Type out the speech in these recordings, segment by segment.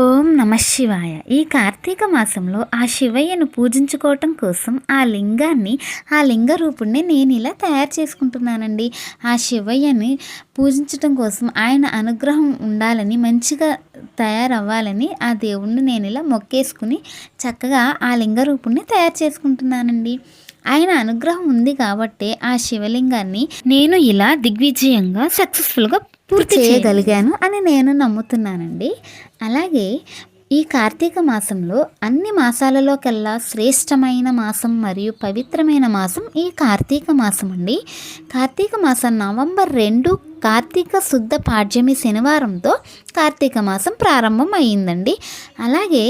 ఓం నమ శివాయ. ఈ కార్తీక మాసంలో ఆ శివయ్యను పూజించుకోవటం కోసం ఆ లింగ రూపుణ్ణి నేను ఇలా తయారు చేసుకుంటున్నానండి. ఆ శివయ్యని పూజించటం కోసం ఆయన అనుగ్రహం ఉండాలని, మంచిగా తయారవ్వాలని ఆ దేవుణ్ణి నేను ఇలా మొక్కేసుకుని చక్కగా ఆ లింగ రూపుణ్ణి తయారు చేసుకుంటున్నానండి. ఆయన అనుగ్రహం ఉంది కాబట్టే ఆ శివలింగాన్ని నేను ఇలా దిగ్విజయంగా సక్సెస్ఫుల్గా పూర్తి చేయగలిగాను అని నేను నమ్ముతున్నానండి. అలాగే ఈ కార్తీక మాసంలో అన్ని మాసాలలో కల్లా శ్రేష్టమైన మాసం మరియు పవిత్రమైన మాసం ఈ కార్తీక మాసం అండి. కార్తీక మాసం నవంబర్ 2 కార్తీక శుద్ధ పాడ్యమి శనివారంతో కార్తీక మాసం ప్రారంభం అయ్యిందండి. అలాగే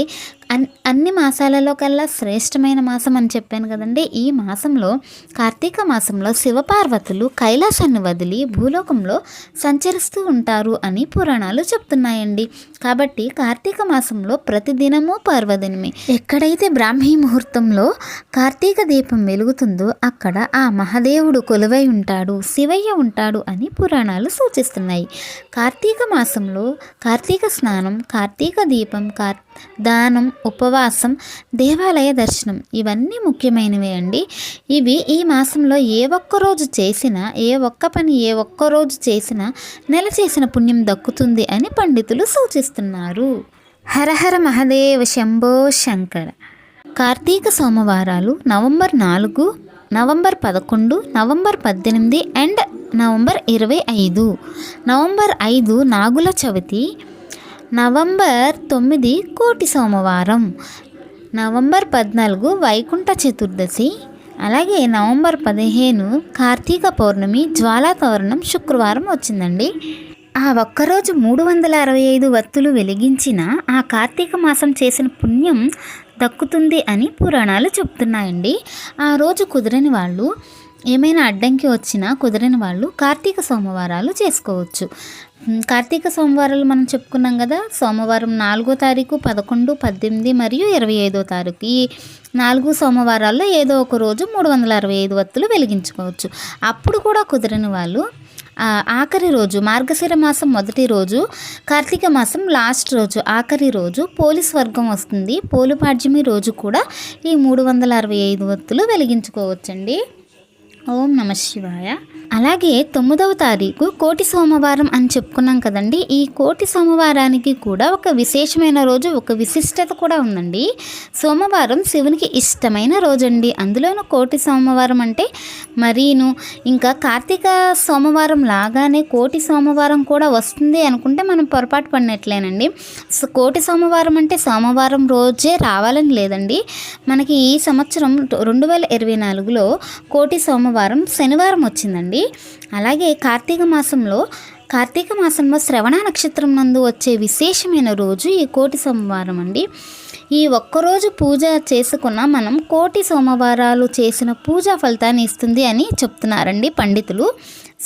అన్ని మాసాలలో కల్లా శ్రేష్టమైన మాసం అని చెప్పాను కదండి. ఈ మాసంలో కార్తీక మాసంలో శివపార్వతులు కైలాసాన్ని వదిలి భూలోకంలో సంచరిస్తూ ఉంటారు అని పురాణాలు చెప్తున్నాయండి. కాబట్టి కార్తీక మాసంలో ప్రతిదినము పర్వదినమే. ఎక్కడైతే బ్రాహ్మీ ముహూర్తంలో కార్తీక దీపం వెలుగుతుందో అక్కడ ఆ మహాదేవుడు కొలువై ఉంటాడు, శివయ్య ఉంటాడు అని పురాణాలు సూచిస్తున్నాయి. కార్తీక మాసంలో కార్తీక స్నానం, కార్తీక దీపం, దానం, ఉపవాసం, దేవాలయ దర్శనం ఇవన్నీ ముఖ్యమైనవే అండి. ఇవి ఈ మాసంలో ఏ ఒక్కరోజు చేసినా, ఏ ఒక్క రోజు చేసినా నెల చేసిన పుణ్యం దక్కుతుంది అని పండితులు సూచిస్తున్నారు. హరహర మహాదేవ శంభో శంకర. కార్తీక సోమవారాలు November 4, November 11, November 18 and November 25. November 5 Nagula Chavithi, November 9 కోటి సోమవారం, నవంబర్ 14 వైకుంఠ చతుర్దశి, అలాగే నవంబర్ 15 కార్తీక పౌర్ణమి, జ్వాలాతోరణం శుక్రవారం వచ్చిందండి. ఆ ఒక్కరోజు 365 వత్తులు వెలిగించిన ఆ కార్తీక మాసం చేసిన పుణ్యం దక్కుతుంది అని పురాణాలు చెప్తున్నాయండి. ఆ రోజు కుదరని వాళ్ళు, ఏమైనా అడ్డంకి వచ్చినా కుదరని వాళ్ళు కార్తీక సోమవారాలు చేసుకోవచ్చు. కార్తీక సోమవారాలు మనం చెప్పుకున్నాం కదా. సోమవారం 4వ తారీఖు, 11, 18 మరియు 25వ తారీఖు. ఈ 4 సోమవారాల్లో ఏదో ఒక రోజు 365 వత్తులు వెలిగించుకోవచ్చు. అప్పుడు కూడా కుదరని వాళ్ళు ఆఖరి రోజు, మార్గశిర మాసం మొదటి రోజు, కార్తీక మాసం లాస్ట్ రోజు, ఆఖరి రోజు పోలీస్ వర్గం వస్తుంది. పోలుపాడ్యమి రోజు కూడా ఈ 365 వత్తులు వెలిగించుకోవచ్చండి. ఓం నమ శివాయ. అలాగే 9వ తారీఖు కోటి సోమవారం అని చెప్పుకున్నాం కదండి. ఈ కోటి సోమవారానికి కూడా ఒక విశేషమైన రోజు, ఒక విశిష్టత కూడా ఉందండి. సోమవారం శివునికి ఇష్టమైన రోజు అండి. అందులోనూ కోటి సోమవారం అంటే మరీను. ఇంకా కార్తీక సోమవారం లాగానే కోటి సోమవారం కూడా వస్తుంది అనుకుంటే మనం పొరపాటు పడినట్లేనండి. కోటి సోమవారం అంటే సోమవారం రోజే రావాలని లేదండి. మనకి ఈ సంవత్సరం 2024లో కోటి సోమవారం శనివారం వచ్చిందండి. అలాగే కార్తీక మాసంలో శ్రవణ నక్షత్రం నందు వచ్చే విశేషమైన రోజు ఈ కోటి సోమవారం అండి. ఈ ఒక్కరోజు పూజ చేసుకున్న మనం కోటి సోమవారాలు చేసిన పూజా ఫలితాన్ని ఇస్తుంది అని చెప్తున్నారండి పండితులు.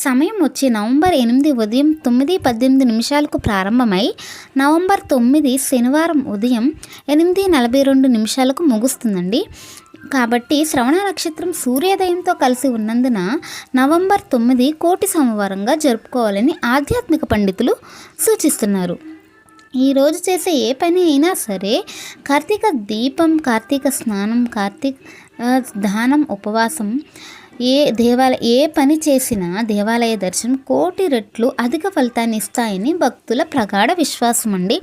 సమయం వచ్చి నవంబర్ 8 ఉదయం 9:18 ప్రారంభమై నవంబర్ 9 శనివారం ఉదయం 8:42 ముగుస్తుందండి. కాబట్టి శ్రవణ నక్షత్రం సూర్యోదయంతో కలిసి ఉన్నందున నవంబర్ 9 కోటి సోమవారంగా జరుపుకోవాలని ఆధ్యాత్మిక పండితులు సూచిస్తున్నారు. ఈరోజు చేసే ఏ పని అయినా సరే కార్తీక దీపం, కార్తీక స్నానం, కార్తీక దానం, ఉపవాసం, ఏ పని చేసినా దేవాలయ దర్శనం కోటి రెట్లు అధిక ఫలితాన్ని ఇస్తాయని భక్తుల ప్రగాఢ విశ్వాసం అండి.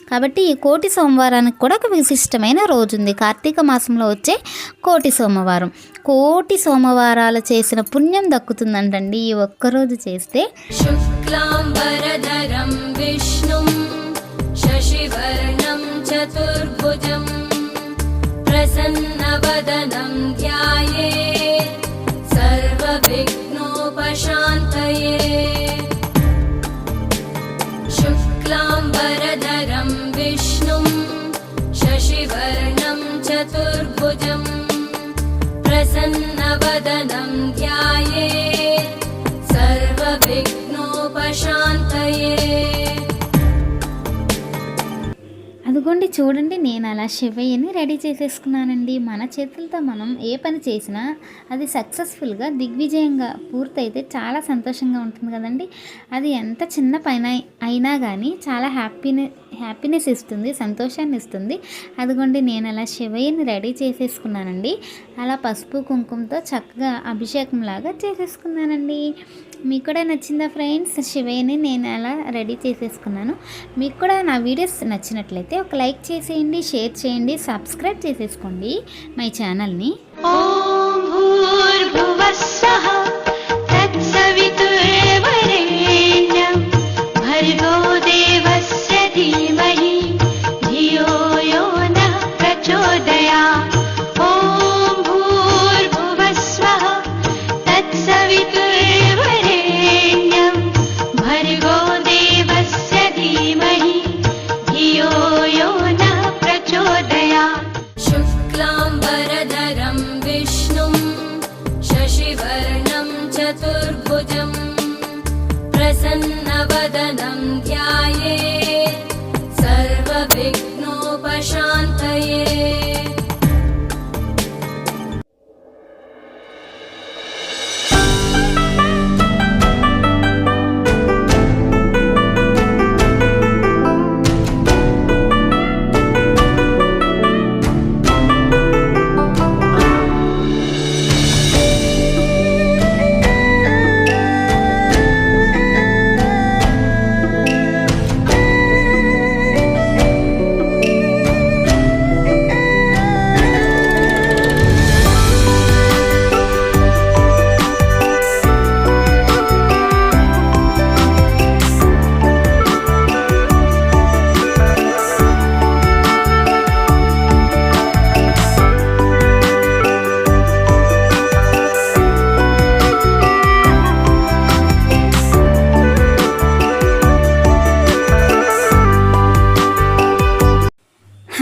కాబట్టి ఈ కోటి సోమవారానికి కూడా ఒక విశిష్టమైన రోజు ఉంది. కార్తీక మాసంలో వచ్చే కోటి సోమవారం. కోటి సోమవారాలు చేసిన పుణ్యం దక్కుతుందంటండి ఈ ఒక్కరోజు చేస్తే. శుక్లాంబరధరం విష్ణుం శశివర్ణం చతుర్భుజం ప్రసన్నవదనం ధ్యాయేత్ సర్వవిఘ్నోపశాంతయే. శుక్లాంబరధరం విష్ణుం శశివర్ణం చతుర్భుజం ప్రసన్నవదనం ధ్యాయేత్ సర్వవిఘ్నోపశాంతయే. అదిగోండి చూడండి, నేను అలా శివయ్యని రెడీ చేసేసుకున్నానండి. మన చేతులతో మనం ఏ పని చేసినా అది సక్సెస్ఫుల్గా దిగ్విజయంగా పూర్తయితే చాలా సంతోషంగా ఉంటుంది కదండి. అది ఎంత చిన్న పైన అయినా కానీ చాలా హ్యాపీనెస్ ఇస్తుంది, సంతోషాన్ని ఇస్తుంది. అదిగోండి నేను అలా శివయ్యని రెడీ చేసేసుకున్నానండి. అలా పసుపు కుంకుమతో చక్కగా అభిషేకం లాగా చేసేసుకున్నానండి. మీకు కూడా నచ్చిందా ఫ్రెండ్స్? శివయ్యని నేను అలా రెడీ చేసేసుకున్నాను. మీకు కూడా నా వీడియోస్ నచ్చినట్లయితే ఒక లైక్ చేసేయండి, షేర్ చేయండి, సబ్స్క్రైబ్ చేసేసుకోండి మై ఛానల్ని. ఓం భూర్భువస్సః తత్సవితుర్వరేణ్యం భర్గో దేవస్య ధీమహి ధియో యో నః ప్రచోదయాత్. ఓం భూర్భువస్సః తత్సవితుర్వరేణ్యం భర్గో దేవస్య ధీమహి ధియో యో నః ప్రచోదయాత్. शुक्लाम्बरधरं विष्णुं शशिवर्णं चतुर्भुजं प्रसन्नवदनं ध्यायेत् सर्वविघ्नोपशान्तये.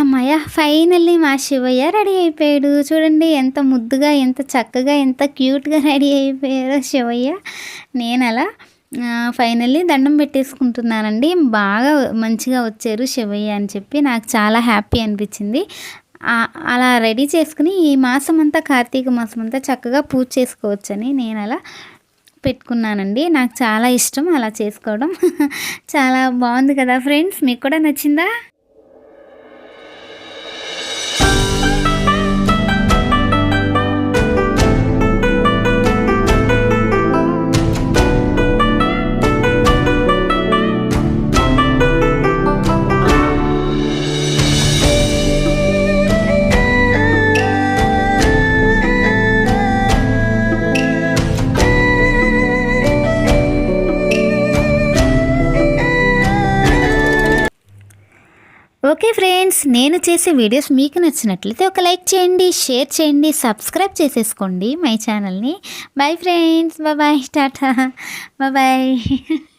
అమ్మయ్య, ఫైనల్లీ మా శివయ్య రెడీ అయిపోయాడు. చూడండి ఎంత ముద్దుగా, ఎంత చక్కగా, ఎంత క్యూట్గా రెడీ అయిపోయారో శివయ్య. నేను అలా ఫైనల్లీ దండం పెట్టేసుకుంటున్నానండి. బాగా మంచిగా వచ్చారు శివయ్య అని చెప్పి నాకు చాలా హ్యాపీ అనిపించింది. అలా రెడీ చేసుకుని ఈ మాసం అంతా, కార్తీక మాసం అంతా చక్కగా పూజ చేసుకోవచ్చని నేను అలా పెట్టుకున్నానండి. నాకు చాలా ఇష్టం అలా చేసుకోవడం. చాలా బాగుంది కదా ఫ్రెండ్స్, మీకు కూడా నచ్చిందా? ఓకే ఫ్రెండ్స్, నేను చేసే వీడియోస్ మీకు నచ్చినట్లయితే ఒక లైక్ చేయండి, షేర్ చేయండి, సబ్స్క్రైబ్ చేసేసుకోండి మై ఛానల్ని. Bye friends, bye, tata, bye.